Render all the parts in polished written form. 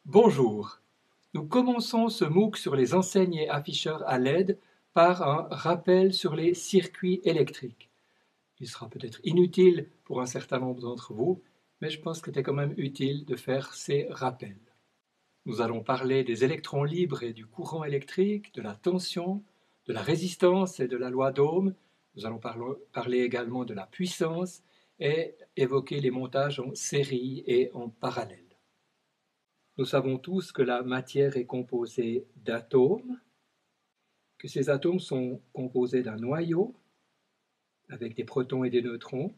Bonjour, nous commençons ce MOOC sur les enseignes et afficheurs à LED par un rappel sur les circuits électriques. Il sera peut-être inutile pour un certain nombre d'entre vous, mais je pense que c'est quand même utile de faire ces rappels. Nous allons parler des électrons libres et du courant électrique, de la tension, de la résistance et de la loi d'Ohm. Nous allons parler également de la puissance et évoquer les montages en série et en parallèle. Nous savons tous que la matière est composée d'atomes, que ces atomes sont composés d'un noyau avec des protons et des neutrons,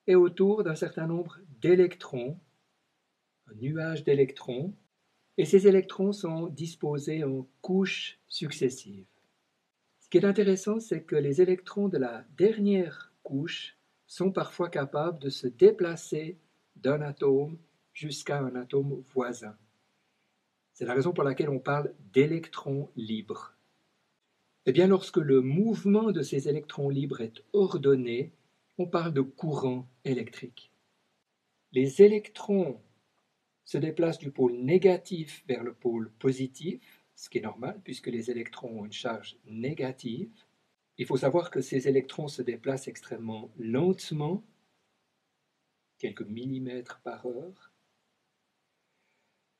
et autour d'un certain nombre d'électrons, un nuage d'électrons, et ces électrons sont disposés en couches successives. Ce qui est intéressant, c'est que les électrons de la dernière couche sont parfois capables de se déplacer d'un atome jusqu'à un atome voisin. C'est la raison pour laquelle on parle d'électrons libres. Eh bien, lorsque le mouvement de ces électrons libres est ordonné, on parle de courant électrique. Les électrons se déplacent du pôle négatif vers le pôle positif, ce qui est normal puisque les électrons ont une charge négative. Il faut savoir que ces électrons se déplacent extrêmement lentement, quelques millimètres par heure.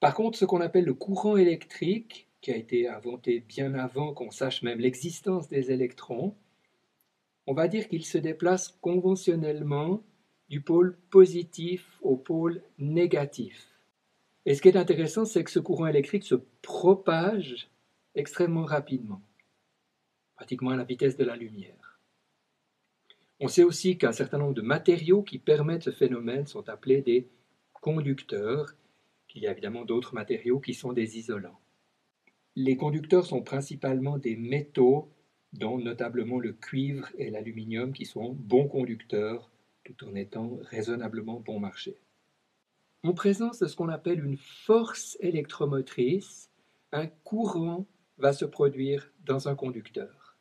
Par contre, ce qu'on appelle le courant électrique, qui a été inventé bien avant qu'on sache même l'existence des électrons, on va dire qu'il se déplace conventionnellement du pôle positif au pôle négatif. Et ce qui est intéressant, c'est que ce courant électrique se propage extrêmement rapidement, pratiquement à la vitesse de la lumière. On sait aussi qu'un certain nombre de matériaux qui permettent ce phénomène sont appelés des conducteurs, qu'il y a évidemment d'autres matériaux qui sont des isolants. Les conducteurs sont principalement des métaux, dont notablement le cuivre et l'aluminium, qui sont bons conducteurs tout en étant raisonnablement bon marché. En présence de ce qu'on appelle une force électromotrice, un courant va se produire dans un conducteur.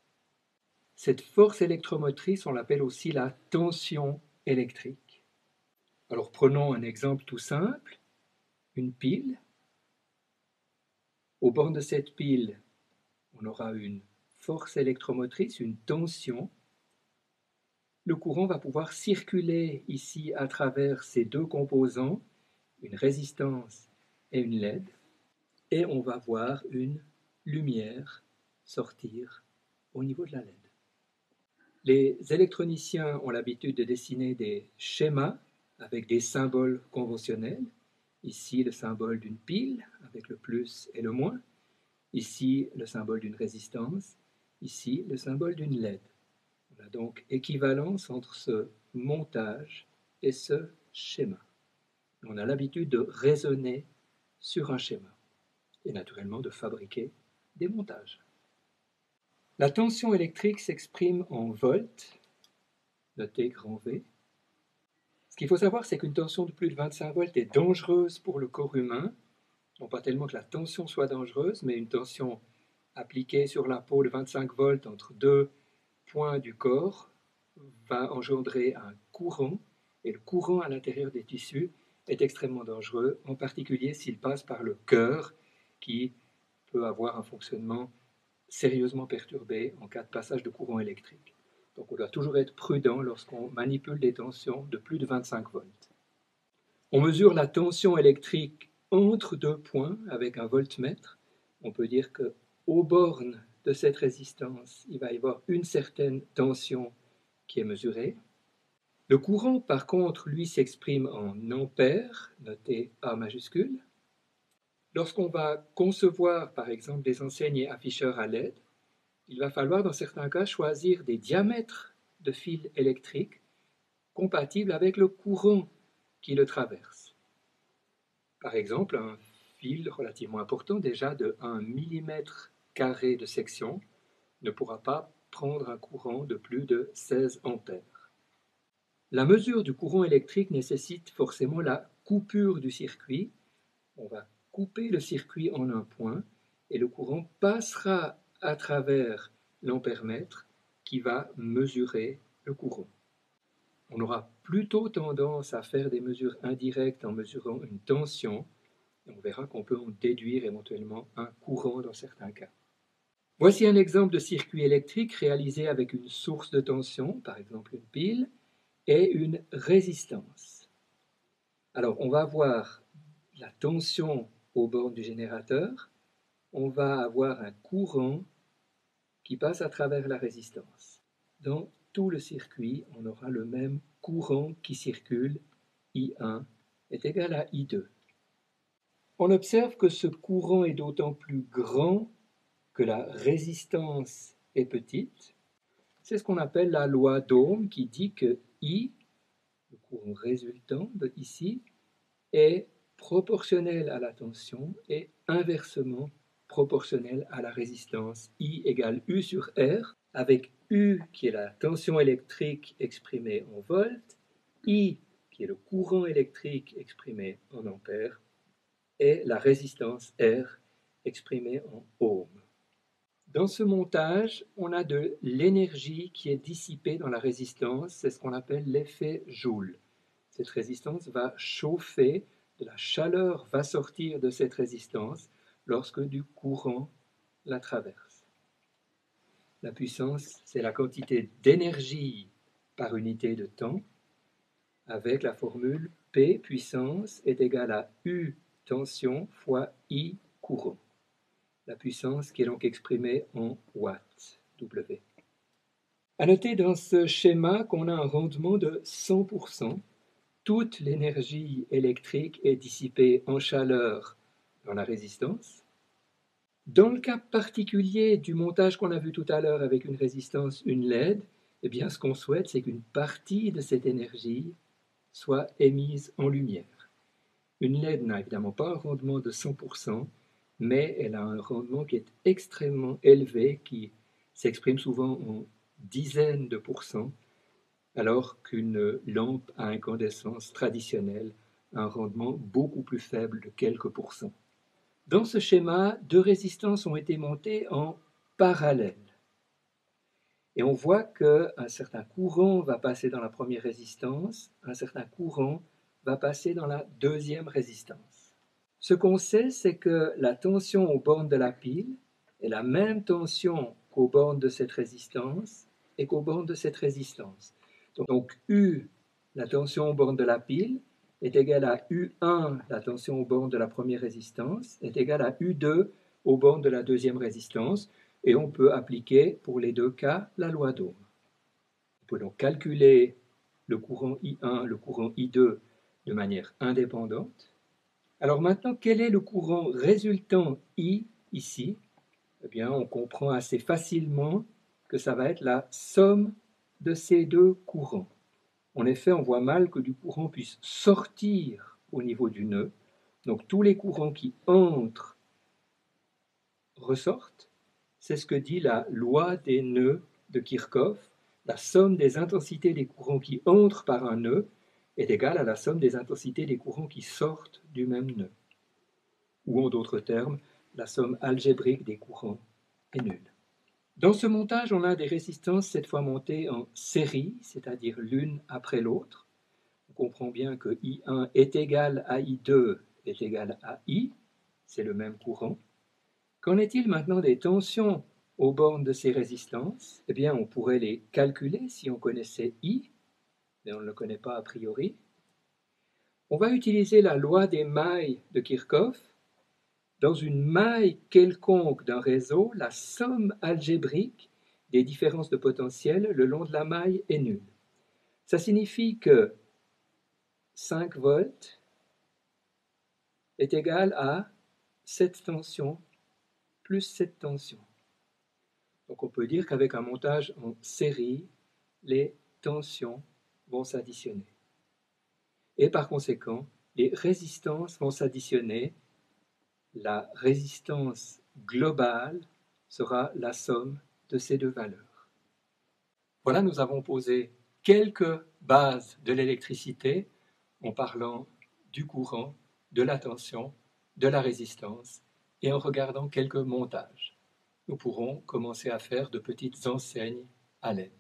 Cette force électromotrice, on l'appelle aussi la tension électrique. Alors prenons un exemple tout simple, une pile. Au bord de cette pile, on aura une force électromotrice, une tension. Le courant va pouvoir circuler ici à travers ces deux composants, une résistance et une LED, et on va voir une lumière sortir au niveau de la LED. Les électroniciens ont l'habitude de dessiner des schémas avec des symboles conventionnels. Ici, le symbole d'une pile avec le plus et le moins. Ici, le symbole d'une résistance. Ici, le symbole d'une LED. On a donc équivalence entre ce montage et ce schéma. On a l'habitude de raisonner sur un schéma et naturellement de fabriquer des montages. La tension électrique s'exprime en volts, notez grand V. Ce qu'il faut savoir, c'est qu'une tension de plus de 25 volts est dangereuse pour le corps humain. Non pas tellement que la tension soit dangereuse, mais une tension appliquée sur la peau de 25 volts entre deux points du corps va engendrer un courant, et le courant à l'intérieur des tissus est extrêmement dangereux, en particulier s'il passe par le cœur, qui peut avoir un fonctionnement sérieusement perturbé en cas de passage de courant électrique. Donc on doit toujours être prudent lorsqu'on manipule des tensions de plus de 25 volts. On mesure la tension électrique entre deux points avec un voltmètre. On peut dire qu'aux bornes de cette résistance, il va y avoir une certaine tension qui est mesurée. Le courant, par contre, lui, s'exprime en ampères, noté A majuscule. Lorsqu'on va concevoir, par exemple, des enseignes et afficheurs à LED, il va falloir, dans certains cas, choisir des diamètres de fils électriques compatibles avec le courant qui le traverse. Par exemple, un fil relativement important, déjà de 1 mm² de section, ne pourra pas prendre un courant de plus de 16 ampères. La mesure du courant électrique nécessite forcément la coupure du circuit. On va couper le circuit en un point et le courant passera à travers l'ampèremètre qui va mesurer le courant. On aura plutôt tendance à faire des mesures indirectes en mesurant une tension, On verra qu'on peut en déduire éventuellement un courant dans certains cas. Voici un exemple de circuit électrique réalisé avec une source de tension, par exemple une pile, et une résistance. Alors on va avoir la tension aux bornes du générateur, on va avoir un courant qui passe à travers la résistance. Dans tout le circuit, on aura le même courant qui circule, I1 est égal à I2. On observe que ce courant est d'autant plus grand que la résistance est petite. C'est ce qu'on appelle la loi d'Ohm qui dit que I, le courant résultant de ici, est proportionnel à la tension et inversement proportionnel à la résistance. I égale U sur R, avec U qui est la tension électrique exprimée en volts, I qui est le courant électrique exprimé en ampères, et la résistance R exprimée en ohms. Dans ce montage, on a de l'énergie qui est dissipée dans la résistance, c'est ce qu'on appelle l'effet Joule. Cette résistance va chauffer, de la chaleur va sortir de cette résistance lorsque du courant la traverse. La puissance, c'est la quantité d'énergie par unité de temps, avec la formule P puissance est égale à U tension fois I courant. La puissance qui est donc exprimée en watts, W. À noter dans ce schéma qu'on a un rendement de 100%. Toute l'énergie électrique est dissipée en chaleur dans la résistance. Dans le cas particulier du montage qu'on a vu tout à l'heure avec une résistance, une LED, eh bien, ce qu'on souhaite, c'est qu'une partie de cette énergie soit émise en lumière. Une LED n'a évidemment pas un rendement de 100%, mais elle a un rendement qui est extrêmement élevé, qui s'exprime souvent en dizaines de pourcents, alors qu'une lampe à incandescence traditionnelle a un rendement beaucoup plus faible de quelques pourcents. Dans ce schéma, deux résistances ont été montées en parallèle. Et on voit qu'un certain courant va passer dans la première résistance, un certain courant va passer dans la deuxième résistance. Ce qu'on sait, c'est que la tension aux bornes de la pile est la même tension qu'aux bornes de cette résistance et qu'aux bornes de cette résistance. Donc U, la tension aux bornes de la pile, est égale à U1, la tension aux bornes de la première résistance, est égale à U2 aux bornes de la deuxième résistance, et on peut appliquer pour les deux cas la loi d'Ohm. On peut donc calculer le courant I1, le courant I2 de manière indépendante. Alors maintenant, quel est le courant résultant I ici? Eh bien, on comprend assez facilement que ça va être la somme de ces deux courants. En effet, on voit mal que du courant puisse sortir au niveau du nœud. Donc tous les courants qui entrent ressortent. C'est ce que dit la loi des nœuds de Kirchhoff. La somme des intensités des courants qui entrent par un nœud est égale à la somme des intensités des courants qui sortent du même nœud. Ou en d'autres termes, la somme algébrique des courants est nulle. Dans ce montage, on a des résistances cette fois montées en série, c'est-à-dire l'une après l'autre. On comprend bien que I1 est égal à I2 est égal à I, c'est le même courant. Qu'en est-il maintenant des tensions aux bornes de ces résistances? Eh bien, on pourrait les calculer si on connaissait I, mais on ne le connaît pas a priori. On va utiliser la loi des mailles de Kirchhoff. Dans une maille quelconque d'un réseau, la somme algébrique des différences de potentiel le long de la maille est nulle. Ça signifie que 5 volts est égal à cette tension plus cette tension. Donc on peut dire qu'avec un montage en série, les tensions vont s'additionner. Et par conséquent, les résistances vont s'additionner. La résistance globale sera la somme de ces deux valeurs. Voilà, nous avons posé quelques bases de l'électricité en parlant du courant, de la tension, de la résistance et en regardant quelques montages. Nous pourrons commencer à faire de petites enseignes à LED.